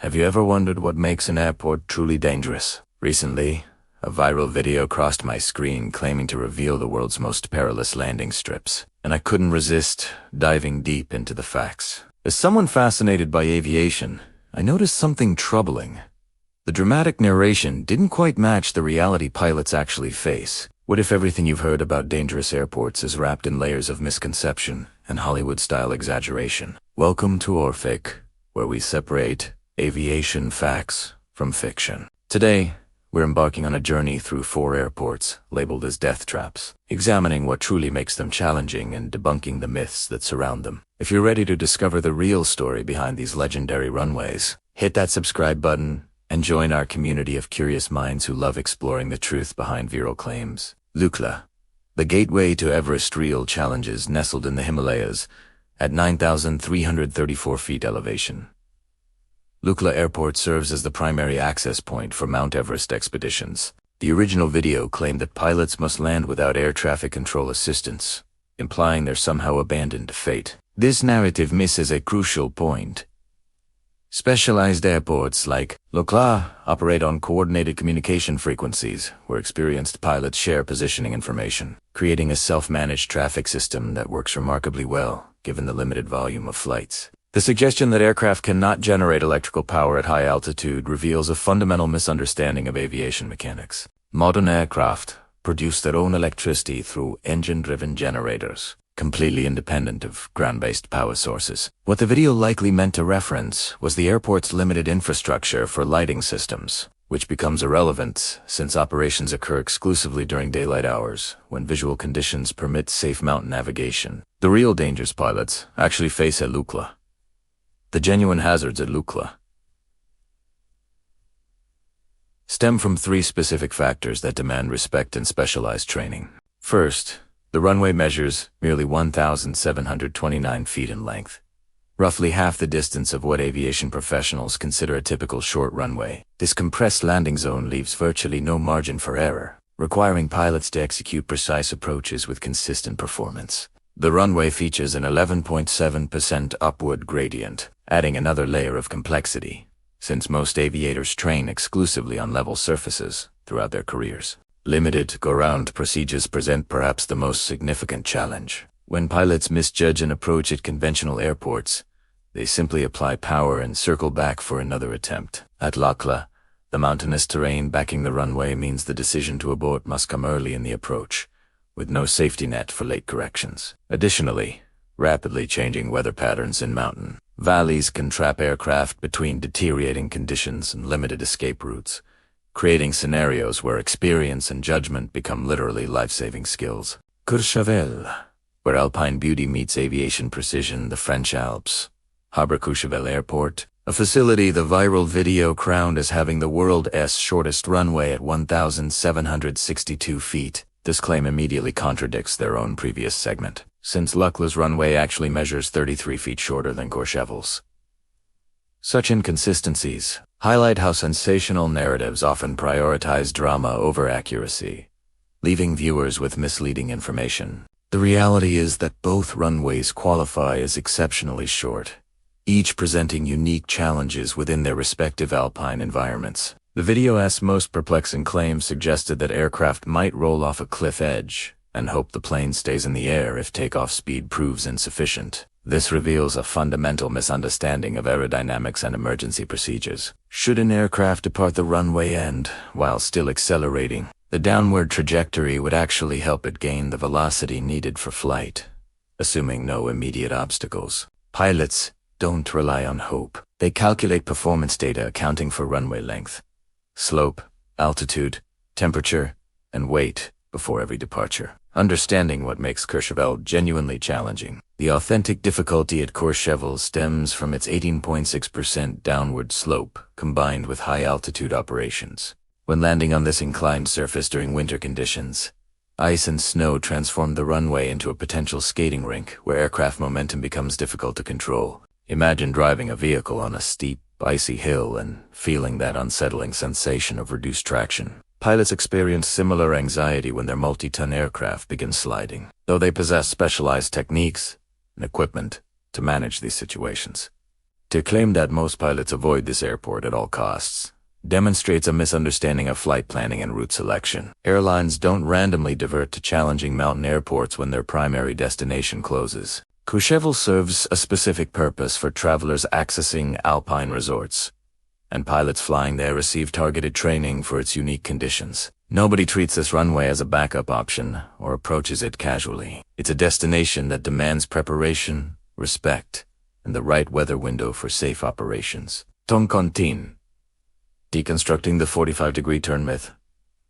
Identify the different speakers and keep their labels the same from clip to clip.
Speaker 1: Have you ever wondered what makes an airport truly dangerous? Recently, a viral video crossed my screen claiming to reveal the world's most perilous landing strips, and I couldn't resist diving deep into the facts. As someone fascinated by aviation, I noticed something troubling. The dramatic narration didn't quite match the reality pilots actually face. What if everything you've heard about dangerous airports is wrapped in layers of misconception and Hollywood-style exaggeration? Welcome to Orphiq, where we separate aviation facts from fiction. Today, we're embarking on a journey through 4 airports labeled as death traps, examining what truly makes them challenging and debunking the myths that surround them. If you're ready to discover the real story behind these legendary runways, hit that subscribe button and join our community of curious minds who love exploring the truth behind viral claims. Lukla, the gateway to Everest real challenges nestled in the Himalayas at 9,334 feet elevation. Lukla Airport serves as the primary access point for Mount Everest expeditions. The original video claimed that pilots must land without air traffic control assistance, implying they're somehow abandoned to fate. This narrative misses a crucial point. Specialized airports like Lukla operate on coordinated communication frequencies, where experienced pilots share positioning information, creating a self-managed traffic system that works remarkably well, given the limited volume of flights. The suggestion that aircraft cannot generate electrical power at high altitude reveals a fundamental misunderstanding of aviation mechanics. Modern aircraft produce their own electricity through engine-driven generators, completely independent of ground-based power sources. What the video likely meant to reference was the airport's limited infrastructure for lighting systems, which becomes irrelevant since operations occur exclusively during daylight hours, when visual conditions permit safe mountain navigation. The real dangers pilots actually face at Lukla. The genuine hazards at Lukla stem from 3 specific factors that demand respect and specialized training. First, the runway measures merely 1,729 feet in length, roughly half the distance of what aviation professionals consider a typical short runway. This compressed landing zone leaves virtually no margin for error, requiring pilots to execute precise approaches with consistent performance. The runway features an 11.7% upward gradient, adding another layer of complexity, since most aviators train exclusively on level surfaces throughout their careers. Limited go-round procedures present perhaps the most significant challenge. When pilots misjudge an approach at conventional airports, they simply apply power and circle back for another attempt. At Lukla, the mountainous terrain backing the runway means the decision to abort must come early in the approach, with no safety net for late corrections. Additionally, rapidly changing weather patterns in mountain valleys can trap aircraft between deteriorating conditions and limited escape routes, creating scenarios where experience and judgment become literally life-saving skills. Courchevel, where alpine beauty meets aviation precision, the French Alps. Harbor Courchevel Airport, a facility the viral video crowned as having the world's shortest runway at 1,762 feet. This claim immediately contradicts their own previous segment, since Lukla's runway actually measures 33 feet shorter than Courchevel's. Such inconsistencies highlight how sensational narratives often prioritize drama over accuracy, leaving viewers with misleading information. The reality is that both runways qualify as exceptionally short, each presenting unique challenges within their respective alpine environments. The video's most perplexing claim suggested that aircraft might roll off a cliff edge and hope the plane stays in the air if takeoff speed proves insufficient. This reveals a fundamental misunderstanding of aerodynamics and emergency procedures. Should an aircraft depart the runway end while still accelerating, the downward trajectory would actually help it gain the velocity needed for flight, assuming no immediate obstacles. Pilots don't rely on hope. They calculate performance data accounting for runway length, slope, altitude, temperature, and weight before every departure. Understanding what makes Courchevel genuinely challenging. The authentic difficulty at Courchevel stems from its 18.6% downward slope combined with high-altitude operations. When landing on this inclined surface during winter conditions, ice and snow transform the runway into a potential skating rink where aircraft momentum becomes difficult to control. Imagine driving a vehicle on a steep, icy hill and feeling that unsettling sensation of reduced traction. Pilots experience similar anxiety when their multi-ton aircraft begins sliding, though they possess specialized techniques and equipment to manage these situations. To claim that most pilots avoid this airport at all costs demonstrates a misunderstanding of flight planning and route selection. Airlines don't randomly divert to challenging mountain airports when their primary destination closes. Courchevel serves a specific purpose for travelers accessing alpine resorts, and pilots flying there receive targeted training for its unique conditions. Nobody treats this runway as a backup option or approaches it casually. It's a destination that demands preparation, respect, and the right weather window for safe operations. Toncontín. Deconstructing the 45-degree turn myth.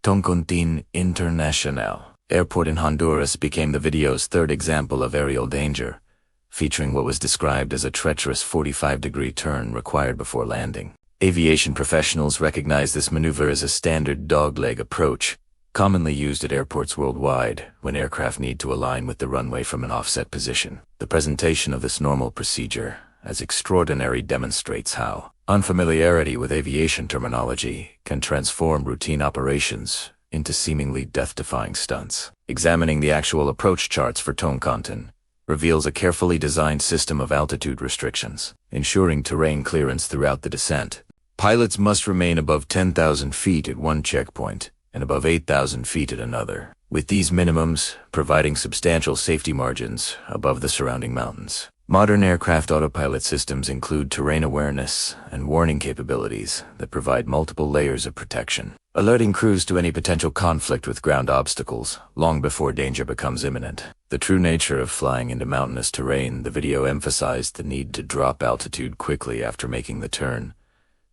Speaker 1: Toncontín International Airport in Honduras became the video's third example of aerial danger, featuring what was described as a treacherous 45-degree turn required before landing. Aviation professionals recognize this maneuver as a standard dogleg approach, commonly used at airports worldwide when aircraft need to align with the runway from an offset position. The presentation of this normal procedure as extraordinary demonstrates how unfamiliarity with aviation terminology can transform routine operations into seemingly death-defying stunts. Examining the actual approach charts for Toncontín reveals a carefully designed system of altitude restrictions, ensuring terrain clearance throughout the descent. Pilots must remain above 10,000 feet at one checkpoint and above 8,000 feet at another, with these minimums providing substantial safety margins above the surrounding mountains. Modern aircraft autopilot systems include terrain awareness and warning capabilities that provide multiple layers of protection, alerting crews to any potential conflict with ground obstacles long before danger becomes imminent. The true nature of flying into mountainous terrain, the video emphasized the need to drop altitude quickly after making the turn,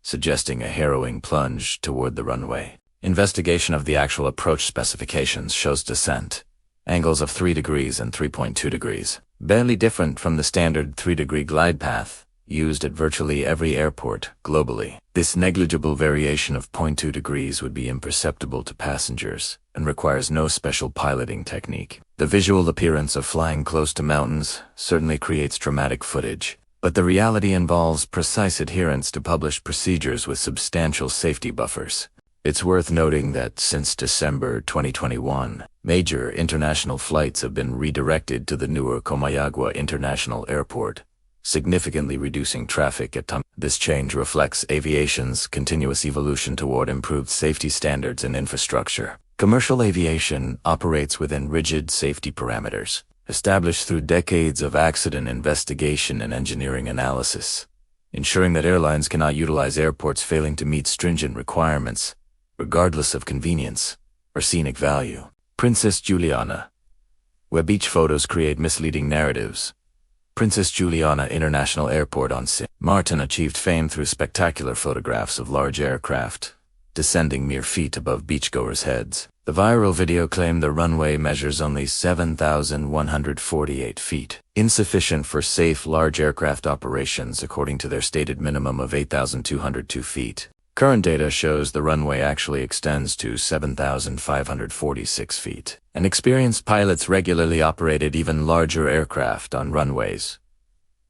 Speaker 1: suggesting a harrowing plunge toward the runway. Investigation of the actual approach specifications shows descent angles of 3 degrees and 3.2 degrees, barely different from the standard 3-degree glide path used at virtually every airport globally. This negligible variation of 0.2 degrees would be imperceptible to passengers and requires no special piloting technique. The visual appearance of flying close to mountains certainly creates dramatic footage, but the reality involves precise adherence to published procedures with substantial safety buffers. It's worth noting that since December 2021, major international flights have been redirected to the newer Comayagua International Airport, significantly reducing traffic at Toncontín. This change reflects aviation's continuous evolution toward improved safety standards and infrastructure. Commercial aviation operates within rigid safety parameters, established through decades of accident investigation and engineering analysis, ensuring that airlines cannot utilize airports failing to meet stringent requirements, regardless of convenience or scenic value. Princess Juliana, where beach photos create misleading narratives. Princess Juliana International Airport on St. Martin achieved fame through spectacular photographs of large aircraft descending mere feet above beachgoers' heads. The viral video claimed the runway measures only 7,148 feet, insufficient for safe large aircraft operations according to their stated minimum of 8,202 feet. Current data shows the runway actually extends to 7,546 feet, and experienced pilots regularly operated even larger aircraft on runways,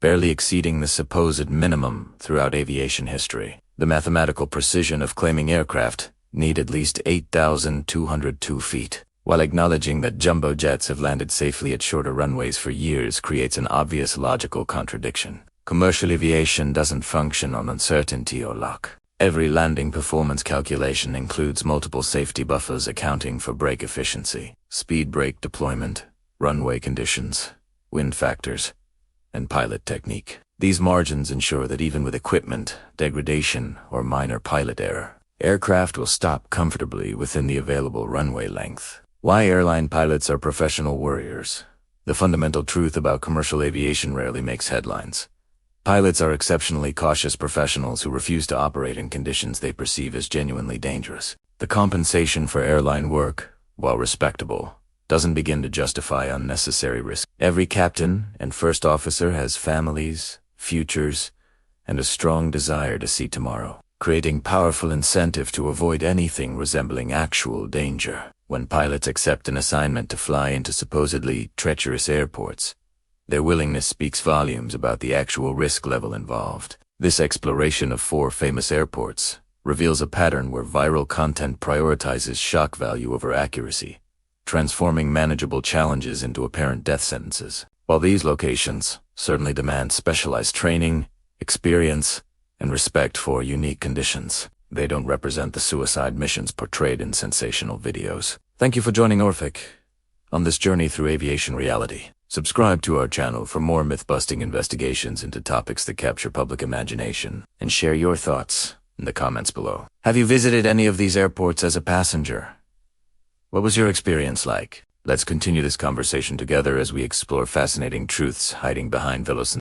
Speaker 1: barely exceeding the supposed minimum throughout aviation history. The mathematical precision of claiming aircraft need at least 8,202 feet, while acknowledging that jumbo jets have landed safely at shorter runways for years creates an obvious logical contradiction. Commercial aviation doesn't function on uncertainty or luck. Every landing performance calculation includes multiple safety buffers accounting for brake efficiency, speed brake deployment, runway conditions, wind factors, and pilot technique. These margins ensure that even with equipment degradation or minor pilot error, aircraft will stop comfortably within the available runway length. Why airline pilots are professional warriors. The fundamental truth about commercial aviation rarely makes headlines. Pilots are exceptionally cautious professionals who refuse to operate in conditions they perceive as genuinely dangerous. The compensation for airline work, while respectable, doesn't begin to justify unnecessary risk. Every captain and first officer has families, futures, and a strong desire to see tomorrow, creating powerful incentive to avoid anything resembling actual danger. When pilots accept an assignment to fly into supposedly treacherous airports, their willingness speaks volumes about the actual risk level involved. This exploration of 4 famous airports reveals a pattern where viral content prioritizes shock value over accuracy, transforming manageable challenges into apparent death sentences. While these locations certainly demand specialized training, experience, and respect for unique conditions. They don't represent the suicide missions portrayed in sensational videos. Thank you for joining Orphiq on this journey through aviation reality. Subscribe to our channel for more myth-busting investigations into topics that capture public imagination, and share your thoughts in the comments below. Have you visited any of these airports as a passenger? What was your experience like? Let's continue this conversation together as we explore fascinating truths hiding behind velocity.